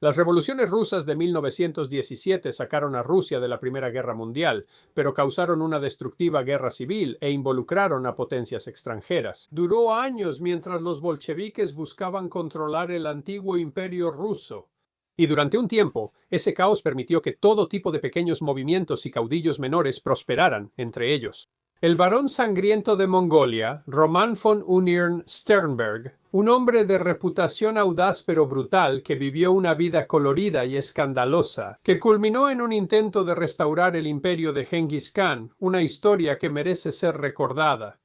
Las revoluciones rusas de 1917 sacaron a Rusia de la Primera Guerra Mundial, pero causaron una destructiva guerra civil e involucraron a potencias extranjeras. Duró años mientras los bolcheviques buscaban controlar el antiguo imperio ruso. Y durante un tiempo, ese caos permitió que todo tipo de pequeños movimientos y caudillos menores prosperaran entre ellos. El barón sangriento de Mongolia, Roman von Unirn-Sternberg, un hombre de reputación audaz pero brutal que vivió una vida colorida y escandalosa, que culminó en un intento de restaurar el imperio de Genghis Khan, una historia que merece ser recordada.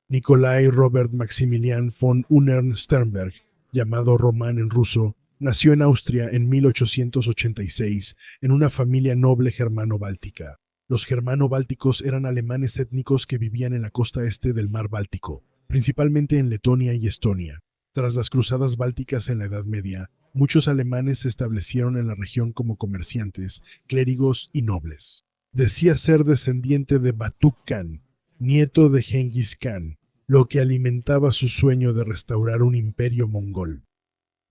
Nikolai Robert Maximilian von Unern-Sternberg, llamado Román en ruso, nació en Austria en 1886 en una familia noble germano-báltica. Los germano-bálticos eran alemanes étnicos que vivían en la costa este del mar Báltico, principalmente en Letonia y Estonia. Tras las cruzadas bálticas en la Edad Media, muchos alemanes se establecieron en la región como comerciantes, clérigos y nobles. Decía ser descendiente de Batuk Khan, nieto de Genghis Khan, lo que alimentaba su sueño de restaurar un imperio mongol.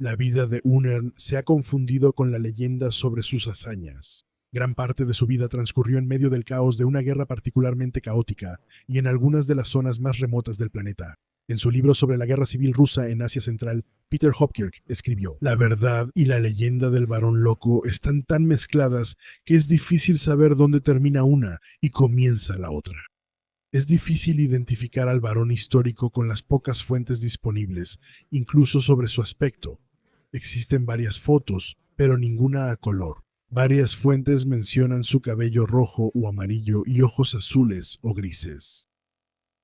La vida de Unern se ha confundido con la leyenda sobre sus hazañas. Gran parte de su vida transcurrió en medio del caos de una guerra particularmente caótica y en algunas de las zonas más remotas del planeta. En su libro sobre la guerra civil rusa en Asia Central, Peter Hopkirk escribió: "La verdad y la leyenda del varón loco están tan mezcladas que es difícil saber dónde termina una y comienza la otra. Es difícil identificar al varón histórico con las pocas fuentes disponibles, incluso sobre su aspecto. Existen varias fotos, pero ninguna a color. Varias fuentes mencionan su cabello rojo o amarillo y ojos azules o grises.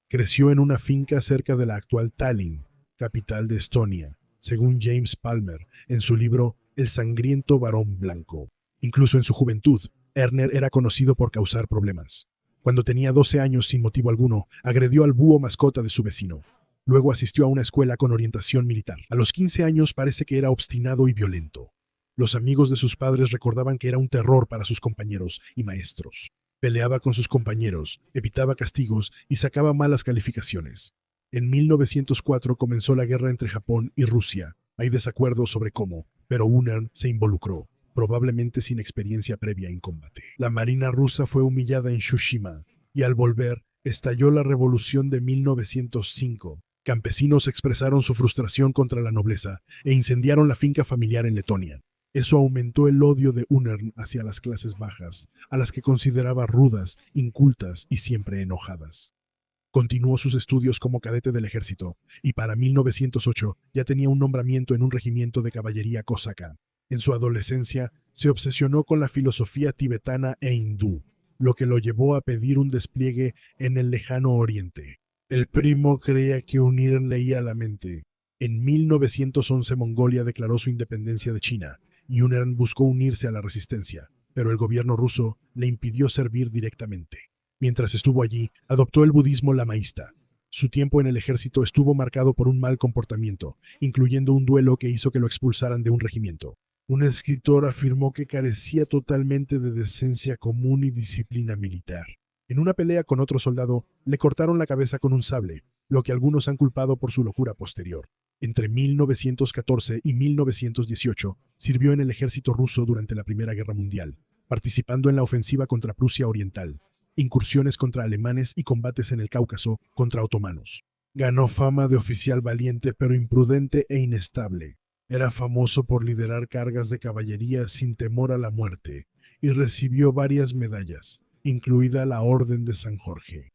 Creció en una finca cerca de la actual Tallinn, capital de Estonia, según James Palmer en su libro El sangriento varón blanco. Incluso en su juventud, Erner era conocido por causar problemas. Cuando tenía 12 años, sin motivo alguno, agredió al búho mascota de su vecino. Luego asistió a una escuela con orientación militar. A los 15 años parece que era obstinado y violento. Los amigos de sus padres recordaban que era un terror para sus compañeros y maestros. Peleaba con sus compañeros, evitaba castigos y sacaba malas calificaciones. En 1904 comenzó la guerra entre Japón y Rusia. Hay desacuerdos sobre cómo, pero Unern se involucró, probablemente sin experiencia previa en combate. La marina rusa fue humillada en Tsushima y al volver estalló la revolución de 1905. Campesinos expresaron su frustración contra la nobleza e incendiaron la finca familiar en Letonia. Eso aumentó el odio de Unern hacia las clases bajas, a las que consideraba rudas, incultas y siempre enojadas. Continuó sus estudios como cadete del ejército y para 1908 ya tenía un nombramiento en un regimiento de caballería cosaca. En su adolescencia se obsesionó con la filosofía tibetana e hindú, lo que lo llevó a pedir un despliegue en el lejano oriente. El primo creía que Unern leía la mente. En 1911 Mongolia declaró su independencia de China y Unern buscó unirse a la resistencia, pero el gobierno ruso le impidió servir directamente. Mientras estuvo allí, adoptó el budismo lamaísta. Su tiempo en el ejército estuvo marcado por un mal comportamiento, incluyendo un duelo que hizo que lo expulsaran de un regimiento. Un escritor afirmó que carecía totalmente de decencia común y disciplina militar. En una pelea con otro soldado, le cortaron la cabeza con un sable, lo que algunos han culpado por su locura posterior. Entre 1914 y 1918, sirvió en el ejército ruso durante la Primera Guerra Mundial, participando en la ofensiva contra Prusia Oriental, incursiones contra alemanes y combates en el Cáucaso contra otomanos. Ganó fama de oficial valiente pero imprudente e inestable. Era famoso por liderar cargas de caballería sin temor a la muerte y recibió varias medallas, incluida la Orden de San Jorge.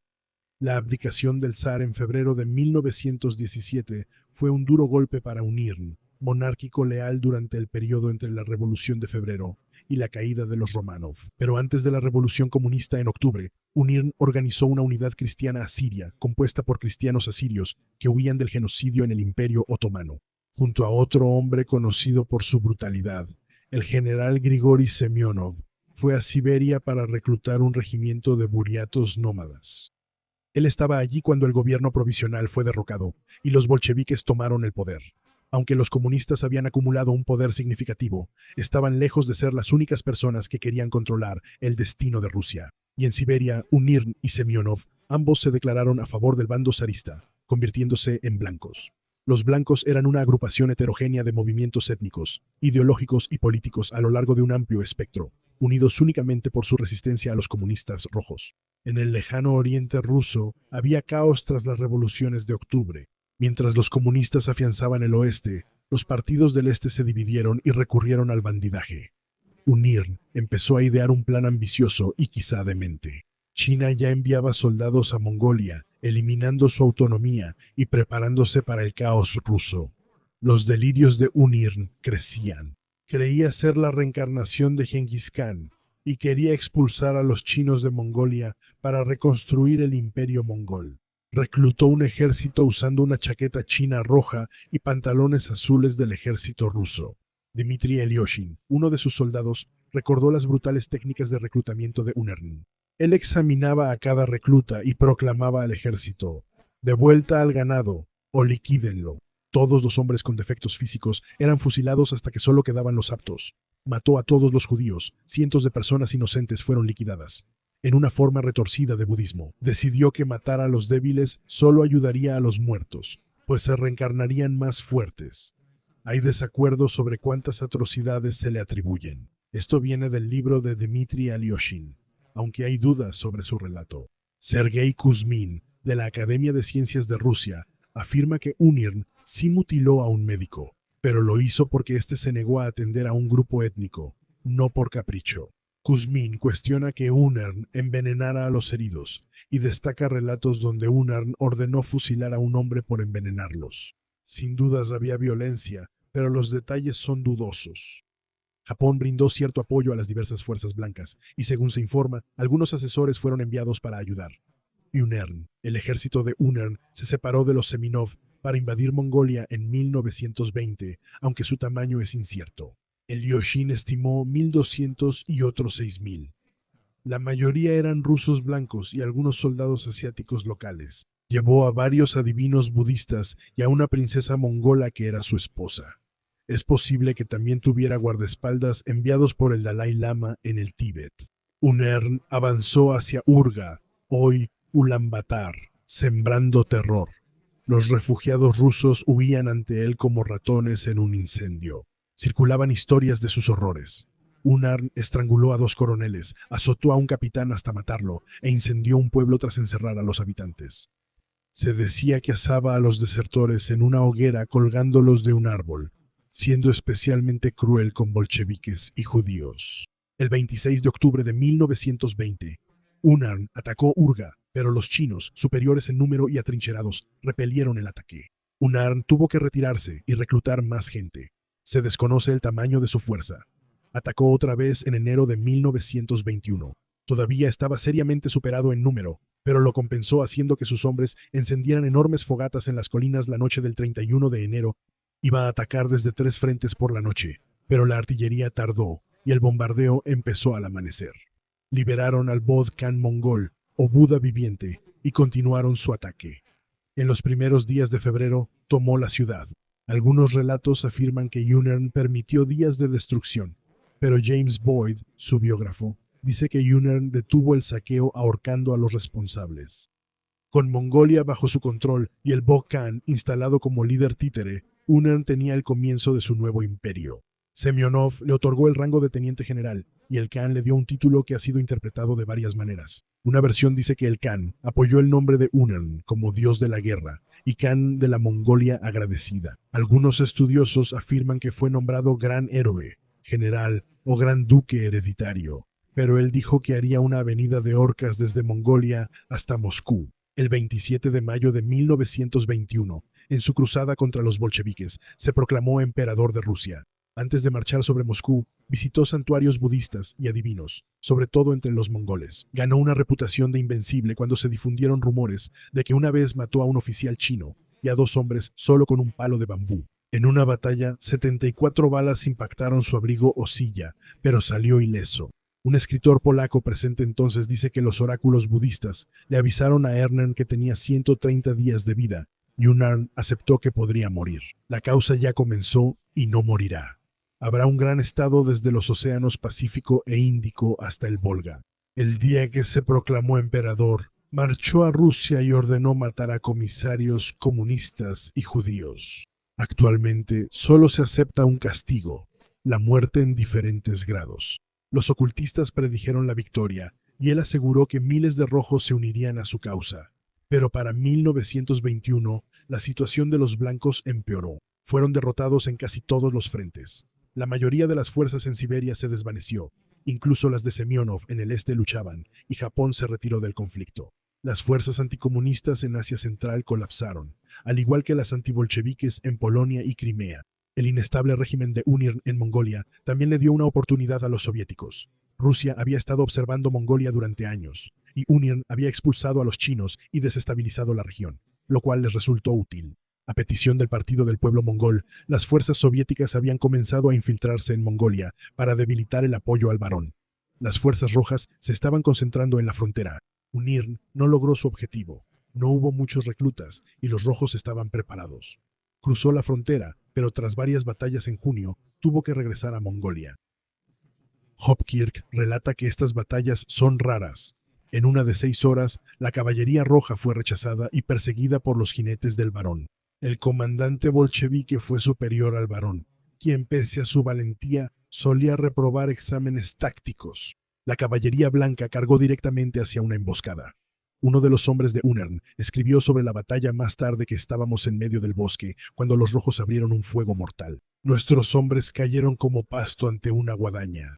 La abdicación del zar en febrero de 1917 fue un duro golpe para Unern, monárquico leal durante el periodo entre la Revolución de Febrero y la caída de los Romanov. Pero antes de la Revolución Comunista en octubre, Unern organizó una unidad cristiana asiria compuesta por cristianos asirios que huían del genocidio en el Imperio Otomano. Junto a otro hombre conocido por su brutalidad, el general Grigori Semyonov, fue a Siberia para reclutar un regimiento de buriatos nómadas. Él estaba allí cuando el gobierno provisional fue derrocado y los bolcheviques tomaron el poder. Aunque los comunistas habían acumulado un poder significativo, estaban lejos de ser las únicas personas que querían controlar el destino de Rusia. Y en Siberia, Unern y Semyonov, ambos se declararon a favor del bando zarista, convirtiéndose en blancos. Los blancos eran una agrupación heterogénea de movimientos étnicos, ideológicos y políticos a lo largo de un amplio espectro, unidos únicamente por su resistencia a los comunistas rojos. En el lejano oriente ruso había caos tras las revoluciones de octubre. Mientras los comunistas afianzaban el oeste, los partidos del este se dividieron y recurrieron al bandidaje. UNIRN empezó a idear un plan ambicioso y quizá demente. China ya enviaba soldados a Mongolia, eliminando su autonomía y preparándose para el caos ruso. Los delirios de UNIRN crecían. Creía ser la reencarnación de Genghis Khan y quería expulsar a los chinos de Mongolia para reconstruir el imperio mongol. Reclutó un ejército usando una chaqueta china roja y pantalones azules del ejército ruso. Dmitry Ilyushin, uno de sus soldados, recordó las brutales técnicas de reclutamiento de UNIRN. Él examinaba a cada recluta y proclamaba al ejército: «De vuelta al ganado, o liquídenlo». Todos los hombres con defectos físicos eran fusilados hasta que solo quedaban los aptos. Mató a todos los judíos, cientos de personas inocentes fueron liquidadas. En una forma retorcida de budismo, decidió que matar a los débiles solo ayudaría a los muertos, pues se reencarnarían más fuertes. Hay desacuerdos sobre cuántas atrocidades se le atribuyen. Esto viene del libro de Dmitry Ilyushin, aunque hay dudas sobre su relato. Sergei Kuzmin, de la Academia de Ciencias de Rusia, afirma que UNIRN sí mutiló a un médico, pero lo hizo porque éste se negó a atender a un grupo étnico, no por capricho. Kuzmin cuestiona que UNIRN envenenara a los heridos y destaca relatos donde UNIRN ordenó fusilar a un hombre por envenenarlos. Sin dudas había violencia, pero los detalles son dudosos. Japón brindó cierto apoyo a las diversas fuerzas blancas y, según se informa, algunos asesores fueron enviados para ayudar. UNIRN, el ejército de UNIRN, se separó de los Seminov para invadir Mongolia en 1920, aunque su tamaño es incierto. Ilyushin estimó 1.200 y otros 6.000. La mayoría eran rusos blancos y algunos soldados asiáticos locales. Llevó a varios adivinos budistas y a una princesa mongola que era su esposa. Es posible que también tuviera guardaespaldas enviados por el Dalai Lama en el Tíbet. UNIRN avanzó hacia Urga, hoy Ulaanbaatar, sembrando terror. Los refugiados rusos huían ante él como ratones en un incendio. Circulaban historias de sus horrores. UNIRN estranguló a 2 coroneles, azotó a un capitán hasta matarlo e incendió un pueblo tras encerrar a los habitantes. Se decía que asaba a los desertores en una hoguera colgándolos de un árbol, siendo especialmente cruel con bolcheviques y judíos. El 26 de octubre de 1920, UNIRN atacó Urga, pero los chinos, superiores en número y atrincherados, repelieron el ataque. UNIRN tuvo que retirarse y reclutar más gente. Se desconoce el tamaño de su fuerza. Atacó otra vez en enero de 1921. Todavía estaba seriamente superado en número, pero lo compensó haciendo que sus hombres encendieran enormes fogatas en las colinas la noche del 31 de enero. Iba a atacar desde 3 frentes por la noche, pero la artillería tardó y el bombardeo empezó al amanecer. Liberaron al Bodh Khan mongol, o Buda viviente, y continuaron su ataque. En los primeros días de febrero tomó la ciudad. Algunos relatos afirman que UNIRN permitió días de destrucción, pero James Boyd, su biógrafo, dice que UNIRN detuvo el saqueo ahorcando a los responsables. Con Mongolia bajo su control y el Bodh Khan instalado como líder títere, UNIRN tenía el comienzo de su nuevo imperio. Semyonov le otorgó el rango de teniente general y el Khan le dio un título que ha sido interpretado de varias maneras. Una versión dice que el Khan apoyó el nombre de UNIRN como dios de la guerra y Khan de la Mongolia agradecida. Algunos estudiosos afirman que fue nombrado gran héroe, general o gran duque hereditario, pero él dijo que haría una avenida de orcas desde Mongolia hasta Moscú. El 27 de mayo de 1921, en su cruzada contra los bolcheviques, se proclamó emperador de Rusia. Antes de marchar sobre Moscú, visitó santuarios budistas y adivinos, sobre todo entre los mongoles. Ganó una reputación de invencible cuando se difundieron rumores de que una vez mató a un oficial chino y a 2 hombres solo con un palo de bambú. En una batalla, 74 balas impactaron su abrigo o silla, pero salió ileso. Un escritor polaco presente entonces dice que los oráculos budistas le avisaron a UNIRN que tenía 130 días de vida, y UNIRN aceptó que podría morir. La causa ya comenzó y no morirá. Habrá un gran estado desde los océanos Pacífico e Índico hasta el Volga. El día que se proclamó emperador, Marchó a Rusia y ordenó matar a comisarios comunistas y judíos. Actualmente solo se acepta un castigo, la muerte en diferentes grados. Los ocultistas predijeron la victoria y él aseguró que miles de rojos se unirían a su causa. Pero para 1921, la situación de los blancos empeoró. Fueron derrotados en casi todos los frentes. La mayoría de las fuerzas en Siberia se desvaneció. Incluso las de Semyonov en el este luchaban, y Japón se retiró del conflicto. Las fuerzas anticomunistas en Asia Central colapsaron, al igual que las antibolcheviques en Polonia y Crimea. El inestable régimen de Unirn en Mongolia también le dio una oportunidad a los soviéticos. Rusia había estado observando Mongolia durante años, y Unirn había expulsado a los chinos y desestabilizado la región, lo cual les resultó útil. A petición del Partido del Pueblo Mongol, las fuerzas soviéticas habían comenzado a infiltrarse en Mongolia para debilitar el apoyo al varón. Las fuerzas rojas se estaban concentrando en la frontera. Unirn no logró su objetivo. No hubo muchos reclutas y los rojos estaban preparados. Cruzó la frontera, pero tras varias batallas en junio, tuvo que regresar a Mongolia. Hopkirk relata que estas batallas son raras. En una de 6 horas, la caballería roja fue rechazada y perseguida por los jinetes del varón. El comandante bolchevique fue superior al varón, quien pese a su valentía solía reprobar exámenes tácticos. La caballería blanca cargó directamente hacia una emboscada. Uno de los hombres de Unirn escribió sobre la batalla más tarde que estábamos en medio del bosque cuando los rojos abrieron un fuego mortal. Nuestros hombres cayeron como pasto ante una guadaña.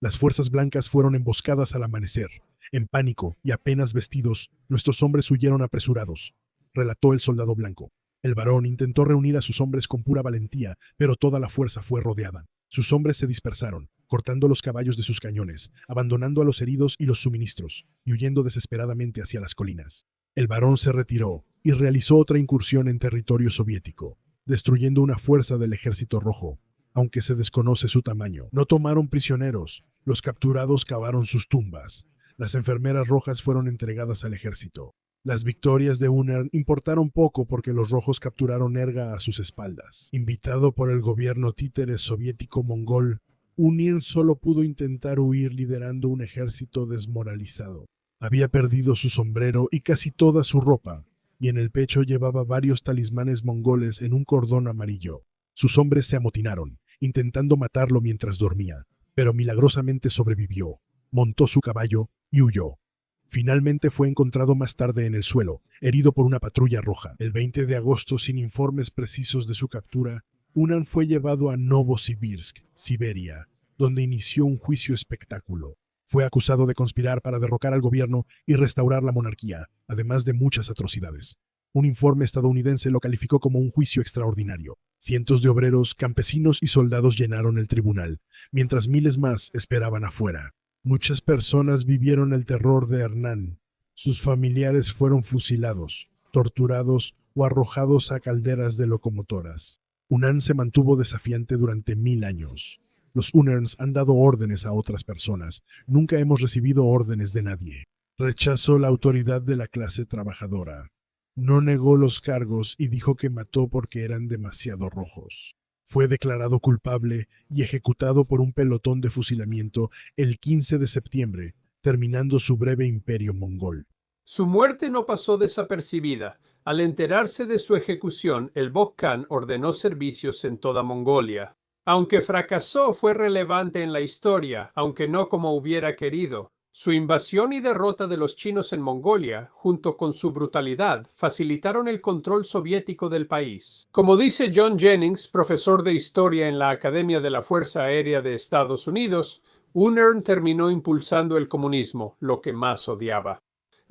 Las fuerzas blancas fueron emboscadas al amanecer. En pánico y apenas vestidos, nuestros hombres huyeron apresurados, relató el soldado blanco. El varón intentó reunir a sus hombres con pura valentía, pero toda la fuerza fue rodeada. Sus hombres se dispersaron, cortando los caballos de sus cañones, abandonando a los heridos y los suministros, y huyendo desesperadamente hacia las colinas. El varón se retiró y realizó otra incursión en territorio soviético, destruyendo una fuerza del ejército rojo, aunque se desconoce su tamaño. No tomaron prisioneros, los capturados cavaron sus tumbas. Las enfermeras rojas fueron entregadas al ejército. Las victorias de Unirn importaron poco porque los rojos capturaron Erga a sus espaldas. Invitado por el gobierno títere soviético-mongol, Unirn solo pudo intentar huir liderando un ejército desmoralizado. Había perdido su sombrero y casi toda su ropa, y en el pecho llevaba varios talismanes mongoles en un cordón amarillo. Sus hombres se amotinaron, intentando matarlo mientras dormía, pero milagrosamente sobrevivió, montó su caballo y huyó. Finalmente fue encontrado más tarde en el suelo, herido por una patrulla roja. El 20 de agosto, sin informes precisos de su captura, Unirn fue llevado a Novosibirsk, Siberia, donde inició un juicio espectáculo. Fue acusado de conspirar para derrocar al gobierno y restaurar la monarquía, además de muchas atrocidades. Un informe estadounidense lo calificó como un juicio extraordinario. Cientos de obreros, campesinos y soldados llenaron el tribunal, mientras miles más esperaban afuera. Muchas personas vivieron el terror de Hernán. Sus familiares fueron fusilados, torturados o arrojados a calderas de locomotoras. Unirn se mantuvo desafiante durante 1000 años. Los Unirns han dado órdenes a otras personas. Nunca hemos recibido órdenes de nadie. Rechazó la autoridad de la clase trabajadora. No negó los cargos y dijo que mató porque eran demasiado rojos. Fue declarado culpable y ejecutado por un pelotón de fusilamiento el 15 de septiembre, terminando su breve imperio mongol. Su muerte no pasó desapercibida. Al enterarse de su ejecución, el Bogd Khan ordenó servicios en toda Mongolia. Aunque fracasó, fue relevante en la historia, aunque no como hubiera querido. Su invasión y derrota de los chinos en Mongolia, junto con su brutalidad, facilitaron el control soviético del país. Como dice John Jennings, profesor de historia en la Academia de la Fuerza Aérea de Estados Unidos, Unirn terminó impulsando el comunismo, lo que más odiaba.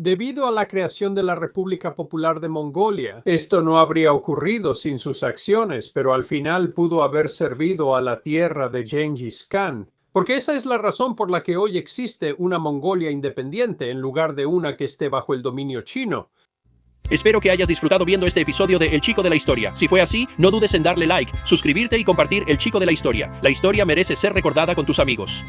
Debido a la creación de la República Popular de Mongolia, esto no habría ocurrido sin sus acciones, pero al final pudo haber servido a la tierra de Gengis Khan, porque esa es la razón por la que hoy existe una Mongolia independiente en lugar de una que esté bajo el dominio chino. Espero que hayas disfrutado viendo este episodio de El Chico de la Historia. Si fue así, no dudes en darle like, suscribirte y compartir El Chico de la Historia. La historia merece ser recordada con tus amigos.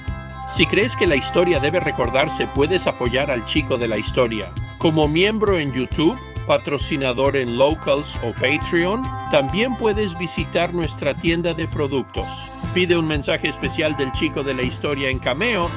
Si crees que la historia debe recordarse, puedes apoyar al Chico de la Historia como miembro en YouTube, patrocinador en Locals o Patreon. También puedes visitar nuestra tienda de productos. Pide un mensaje especial del Chico de la Historia en Cameo